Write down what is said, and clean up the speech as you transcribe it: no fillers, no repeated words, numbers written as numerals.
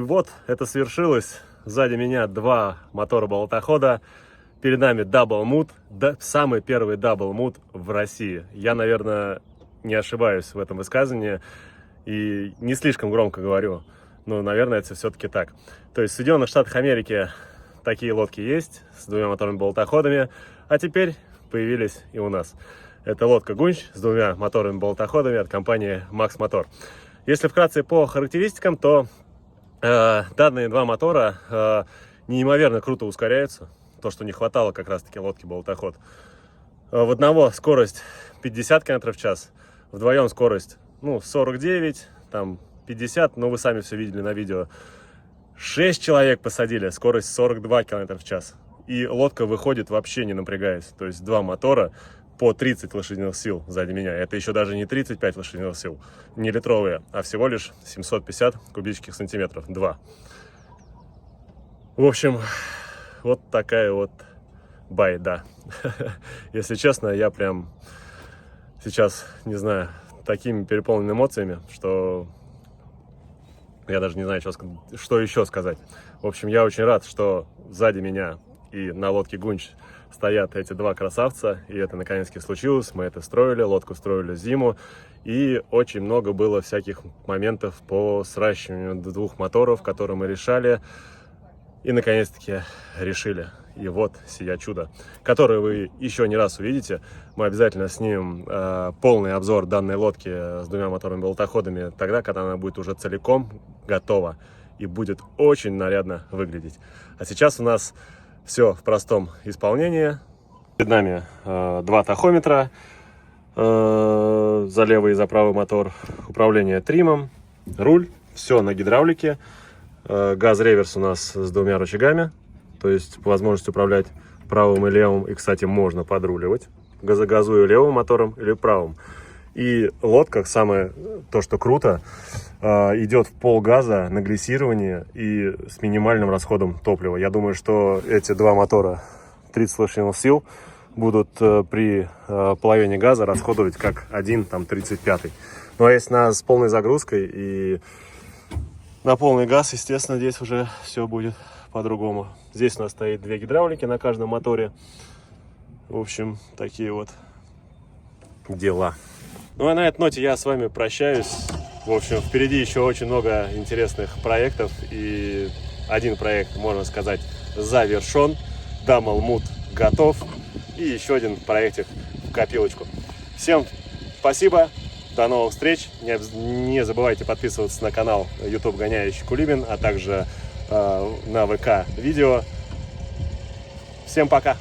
вот это свершилось. Сзади меня два мотора болотохода. Перед нами даблмут, самый первый даблмут в России. Я, наверное, не ошибаюсь в этом высказывании и не слишком громко говорю, но, наверное, это все-таки так. То есть в Соединенных Штатах Америки такие лодки есть с двумя моторными болотоходами, а теперь появились и у нас. Это лодка Гунч с двумя моторными болотоходами от компании Max Motor. Если вкратце по характеристикам, то данные два мотора неимоверно круто ускоряются. То, что не хватало как раз-таки лодки болотоход. В одного скорость 50 км в час, вдвоем скорость 49, там 50, но вы сами все видели на видео. 6 человек посадили, скорость 42 км в час. И лодка выходит вообще не напрягаясь. То есть два мотора по 30 лошадиных сил сзади меня. Это еще даже не 35 лошадиных сил, не литровые, а всего лишь 750 кубических сантиметров. Два. В общем, вот такая вот байда. Если честно, я прям сейчас, не знаю, такими переполненными эмоциями, что я даже не знаю, что еще сказать. В общем, я очень рад, что сзади меня и на лодке Гунч стоят эти два красавца, и это наконец-таки случилось. Мы это строили, лодку строили зиму, и очень много было всяких моментов по сращиванию двух моторов, которые мы решали, и наконец-таки решили. И вот сия чудо, которое вы еще не раз увидите. Мы обязательно снимем полный обзор данной лодки с двумя моторными болотоходами тогда, когда она будет уже целиком готова и будет очень нарядно выглядеть. А сейчас у нас все в простом исполнении. Перед нами два тахометра, за левый и за правый мотор, управление тримом, руль, все на гидравлике, газ-реверс у нас с двумя рычагами, то есть по возможности управлять правым и левым, и, кстати, можно подруливать, газуя левым мотором или правым. И лодка, самое то, что круто, идет в полгаза на глиссировании и с минимальным расходом топлива. Я думаю, что эти два мотора 30 лошадиных сил будут при половине газа расходовать как один, там, 35-й. Ну а если с полной загрузкой и на полный газ, естественно, здесь уже все будет по-другому. Здесь у нас стоит две гидравлики на каждом моторе. В общем, такие вот дела. Ну а на этой ноте я с вами прощаюсь. В общем, впереди еще очень много интересных проектов. И один проект, можно сказать, завершен. Даблмут готов. И еще один проектик в копилочку. Всем спасибо. До новых встреч. Не забывайте подписываться на канал YouTube Гоняющий Кулибин, а также на ВК видео. Всем пока.